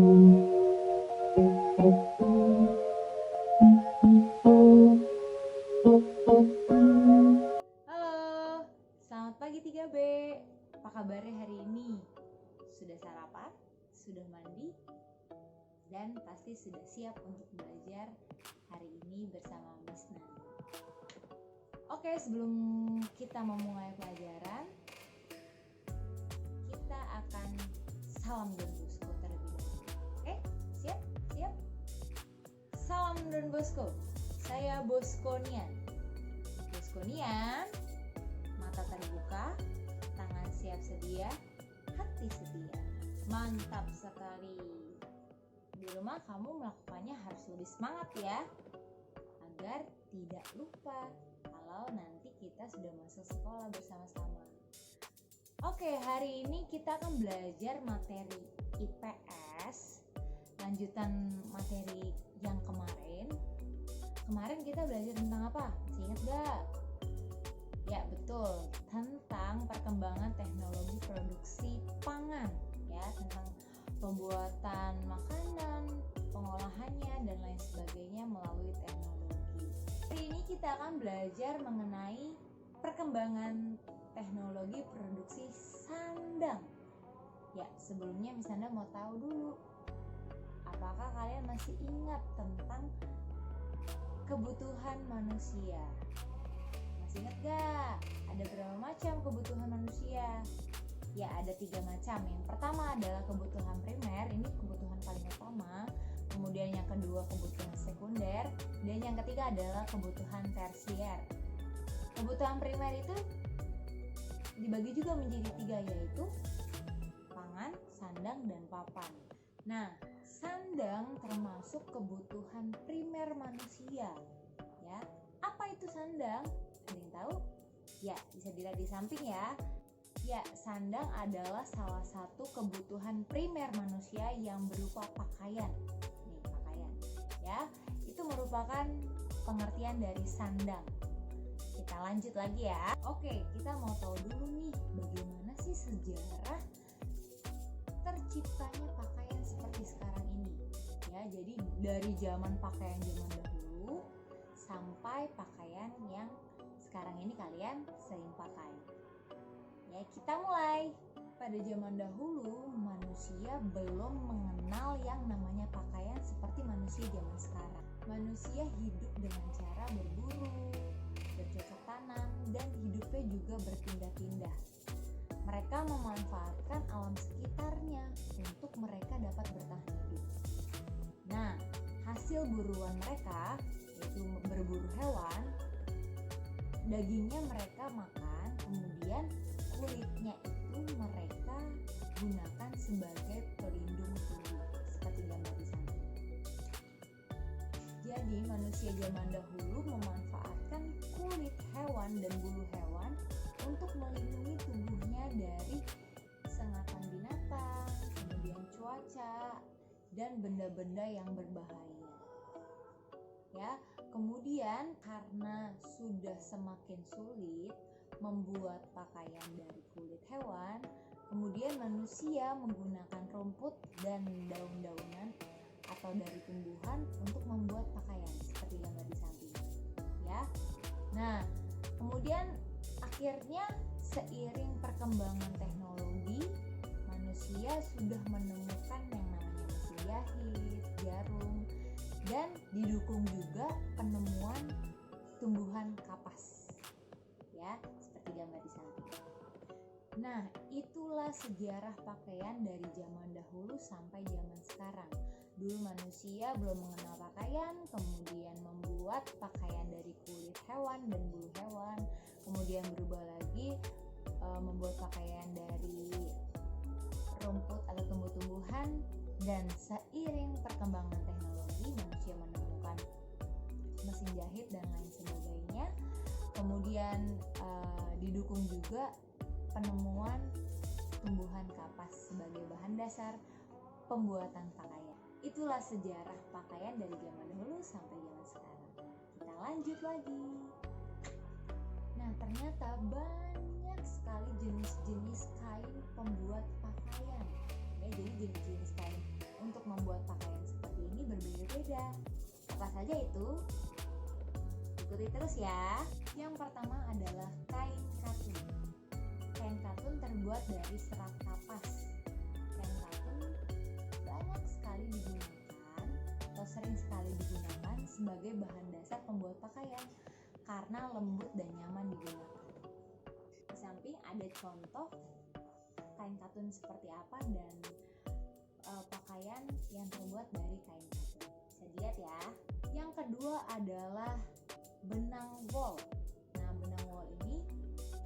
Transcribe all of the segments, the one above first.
Halo, selamat pagi 3B. Apa kabarnya hari ini? Sudah sarapan? Sudah mandi? Dan pasti sudah siap untuk belajar hari ini bersama Miss Nani. Oke, sebelum kita memulai pelajaran, kita akan salam Don Bosco terlebih dahulu. Oke, siap? Siap? Salam Don Bosco. Saya Boskonian. Boskonian, mata terbuka, tangan siap sedia, hati setia. Mantap sekali. Di rumah kamu melakukannya harus lebih semangat ya, agar tidak lupa kalau nanti kita sudah masuk sekolah bersama-sama. Oke, hari ini kita akan belajar materi IPS, lanjutan materi yang kemarin. Kemarin kita belajar tentang apa? Masih ingat gak? Ya betul, tentang perkembangan teknologi produksi pangan, ya, tentang pembuatan makanan, pengolahannya dan lain sebagainya melalui teknologi. Hari ini kita akan belajar mengenai perkembangan teknologi produksi sandang. Ya, sebelumnya Miss Nanda mau tahu dulu, apakah kalian masih ingat tentang kebutuhan manusia? Masih ingat gak? Ada berapa macam kebutuhan manusia? Ya, ada 3 macam. Yang pertama adalah kebutuhan primer, ini kebutuhan paling utama. Kemudian yang kedua kebutuhan sekunder, dan yang ketiga adalah kebutuhan tersier. Kebutuhan primer itu dibagi juga menjadi 3, yaitu pangan, sandang, dan papan. Nah, sandang termasuk kebutuhan primer manusia, ya. Apa itu sandang? Ada yang tahu? Ya, bisa dilihat di samping ya. Ya, sandang adalah salah satu kebutuhan primer manusia yang berupa pakaian. Nih, pakaian. Ya, itu merupakan pengertian dari sandang. Kita lanjut lagi ya. Oke, kita mau tahu dulu nih, bagaimana sih sejarah terciptanya pakaian seperti sekarang ini. Ya, jadi dari zaman pakaian zaman dahulu sampai pakaian yang sekarang ini kalian sering pakai. Ya, kita mulai. Pada zaman dahulu manusia belum mengenal yang namanya pakaian seperti manusia zaman sekarang. Manusia hidup dengan cara berburu, bercocok tanam, dan hidupnya juga berpindah-pindah. Mereka memanfaatkan alam sekitarnya untuk mereka dapat bertahan hidup. Nah, hasil buruan mereka, yaitu berburu hewan, dagingnya mereka makan, kemudian kulitnya itu mereka gunakan sebagai pelindung tubuh, seperti gambar di sana. Jadi manusia zaman dahulu memanfaatkan kulit hewan dan bulu hewan untuk melindungi tubuhnya dari sengatan binatang, kemudian cuaca, dan benda-benda yang berbahaya. Ya, kemudian karena sudah semakin sulit membuat pakaian dari kulit hewan, kemudian manusia menggunakan rumput dan daun-daunan atau dari tumbuhan untuk membuat pakaian seperti gambar di samping. Ya. Nah, kemudian akhirnya seiring perkembangan teknologi, manusia sudah menemukan yang namanya mesin jahit, jarum, dan didukung juga penemuan tumbuhan kapas. Ya, seperti gambar di samping. Nah, itulah sejarah pakaian dari zaman dahulu sampai zaman sekarang. Dulu manusia belum mengenal pakaian, kemudian membuat pakaian dari kulit hewan dan bulu hewan, kemudian berubah lagi membuat pakaian dari rumput atau tumbuh-tumbuhan, dan seiring perkembangan teknologi manusia menemukan mesin jahit dan lain sebagainya. Kemudian didukung juga penemuan tumbuhan kapas sebagai bahan dasar pembuatan pakaian. Itulah sejarah pakaian dari zaman dahulu sampai zaman sekarang. Kita lanjut lagi. Nah, ternyata banyak sekali jenis-jenis kain pembuat pakaian. Ya, jadi jenis-jenis kain untuk berbeda. Apa saja itu? Ikuti terus ya. Yang pertama adalah kain katun. Kain katun terbuat dari serat kapas. Kain katun banyak sekali digunakan atau sering sekali digunakan sebagai bahan dasar pembuat pakaian karena lembut dan nyaman digunakan. Di samping ada contoh kain katun seperti apa dan pakaian yang terbuat dari kain katun. Bisa dilihat ya. Yang kedua adalah benang wol. Nah, benang wol ini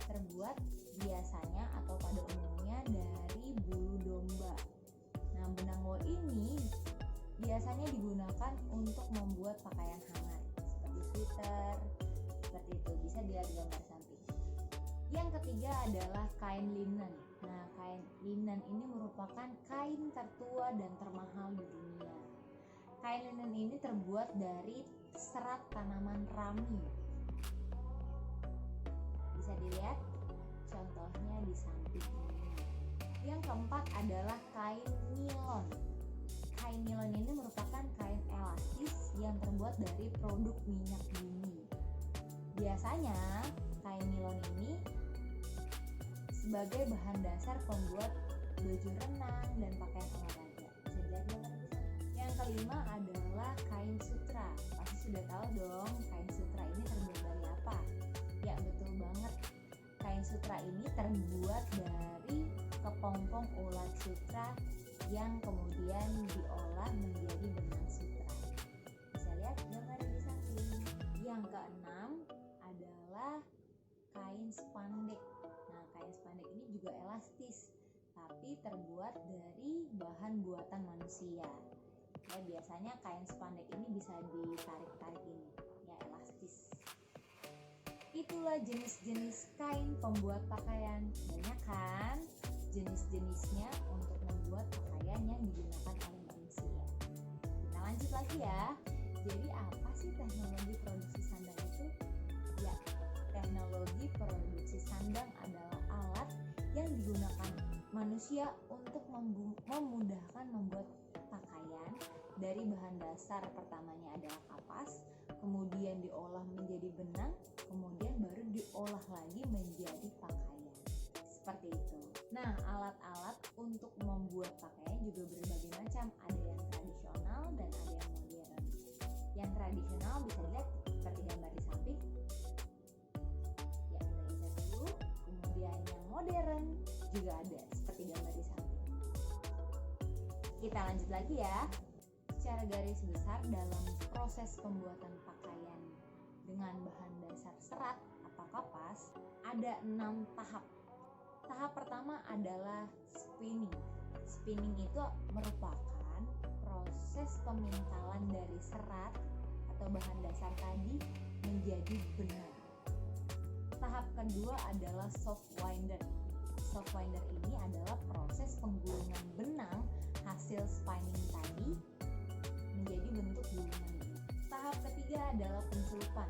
terbuat biasanya atau pada umumnya dari bulu domba. Nah, benang wol ini biasanya digunakan untuk membuat pakaian hangat seperti sweater, seperti itu. Bisa dilihat di gambar samping. Yang ketiga adalah kain linen. Nah, kain linen ini merupakan kain tertua dan termahal di dunia. Kain linen ini terbuat dari serat tanaman rami. Bisa dilihat contohnya di samping ini. Yang keempat adalah kain nilon. Kain nilon ini merupakan kain elastis yang terbuat dari produk minyak bumi. Biasanya kain nilon ini sebagai bahan dasar pembuat baju renang dan pakaian olahraga. Bisa dilihat gambar di sana. Yang kelima adalah kain sutra. Pasti sudah tahu dong kain sutra ini terbuat dari apa? Ya, betul banget. Kain sutra ini terbuat dari kepompong ulat sutra yang kemudian diolah menjadi benang sutra. Bisa lihat gambar di samping. Yang keenam adalah kain spandek. Nah, kain spandek ini juga elastis, tapi terbuat dari bahan buatan manusia. Ya, biasanya kain spandek ini bisa ditarik-tarik ini, ya elastis. Itulah jenis-jenis kain pembuat pakaian. Banyak kan jenis-jenisnya untuk membuat pakaian yang digunakan oleh manusia. Kita lanjut lagi ya. Jadi apa sih teknologi produksi sandang itu? Ya, teknologi produksi sandang adalah alat yang digunakan manusia untuk memudahkan membuat pakaian dari bahan dasar. Pertamanya adalah kapas, kemudian diolah menjadi benang, kemudian baru diolah lagi menjadi pakaian. Seperti itu. Nah, alat-alat untuk membuat pakaian juga berbagai macam. Ada yang tradisional dan ada yang modern. Yang tradisional bisa dilihat seperti gambar di samping. Ya, kita insert dulu. Kemudian yang modern juga ada seperti gambar di samping. Kita lanjut lagi ya. Secara garis besar dalam proses pembuatan pakaian dengan bahan dasar serat atau kapas ada 6 tahap. Tahap pertama adalah spinning. Spinning itu merupakan proses pemintalan dari serat atau bahan dasar tadi menjadi benang. Tahap kedua adalah soft winder. Soft winder ini adalah proses penggulungan benang hasil spinning tadi menjadi bentuk gulungan ini. Tahap ketiga adalah pencelupan.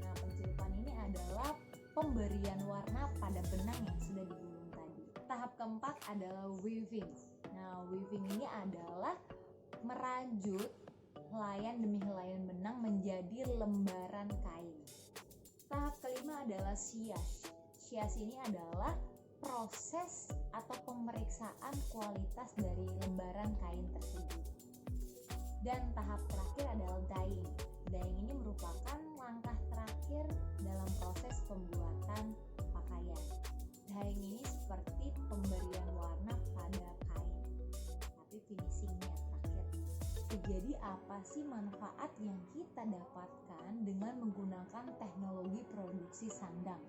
Nah, pencelupan ini adalah pemberian warna pada benang yang sudah digulung tadi. Tahap keempat adalah weaving. Nah, weaving ini adalah merajut helaian demi helaian benang menjadi lembaran kain. Tahap kelima adalah sias. Sias ini adalah proses atau pemeriksaan kualitas dari lembaran kain tersebut. Dan tahap terakhir adalah dyeing. Dyeing ini merupakan langkah terakhir dalam proses pembuatan pakaian. Dyeing ini seperti pemberian warna pada kain, tapi finishingnya terakhir. Jadi apa sih manfaat yang kita dapatkan dengan menggunakan teknologi produksi sandang?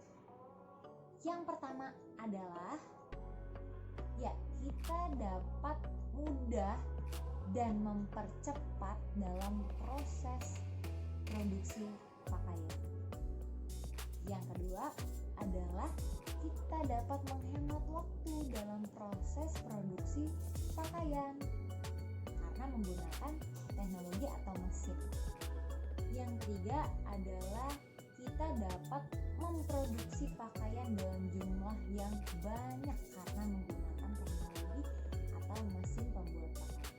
Yang pertama adalah kita dapat mudah dan mempercepat dalam proses produksi pakaian. Yang kedua adalah kita dapat menghemat waktu dalam proses produksi pakaian karena menggunakan teknologi atau mesin. Yang ketiga adalah kita dapat memproduksi pakaian dalam jumlah yang banyak karena menggunakan teknologi atau mesin pembuat pakaian.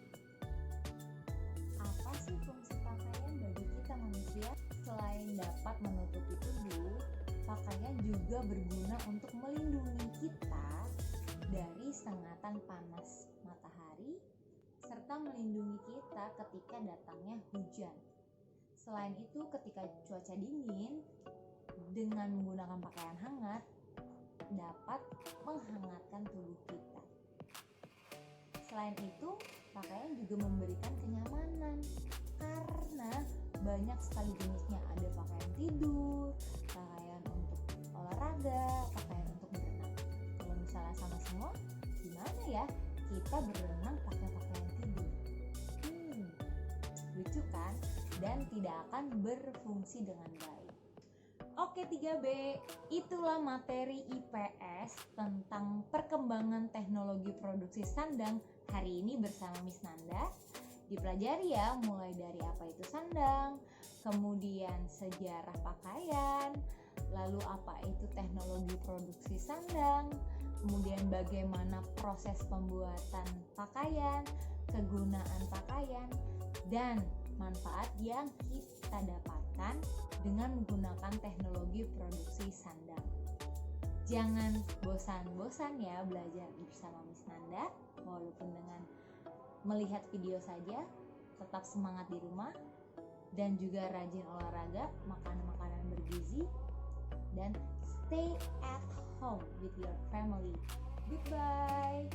Apa sih fungsi pakaian juga berguna untuk melindungi kita dari sengatan panas matahari serta melindungi kita ketika datangnya hujan. Selain itu, ketika cuaca dingin, dengan menggunakan pakaian hangat dapat menghangatkan tubuh kita. Selain itu, pakaian juga memberikan kenyamanan karena banyak sekali jenisnya. Ada pakaian tidur, pakaian untuk olahraga, pakaian untuk berenang. Kalau misalnya sama semua, gimana ya kita berenang pakai pakaian tidur? Lucu kan? Dan tidak akan berfungsi dengan baik. Oke 3B, itulah materi IPS tentang perkembangan teknologi produksi sandang hari ini bersama Miss Nanda. Dipelajari ya, mulai dari apa itu sandang, kemudian sejarah pakaian, lalu apa itu teknologi produksi sandang, kemudian bagaimana proses pembuatan pakaian, kegunaan pakaian, dan manfaat yang kita dapatkan dengan menggunakan teknologi produksi sandang. Jangan bosan-bosan ya belajar bersama Miss Nanda, walaupun dengan melihat video saja. Tetap semangat di rumah dan juga rajin olahraga, makan makanan bergizi, dan stay at home with your family. Goodbye.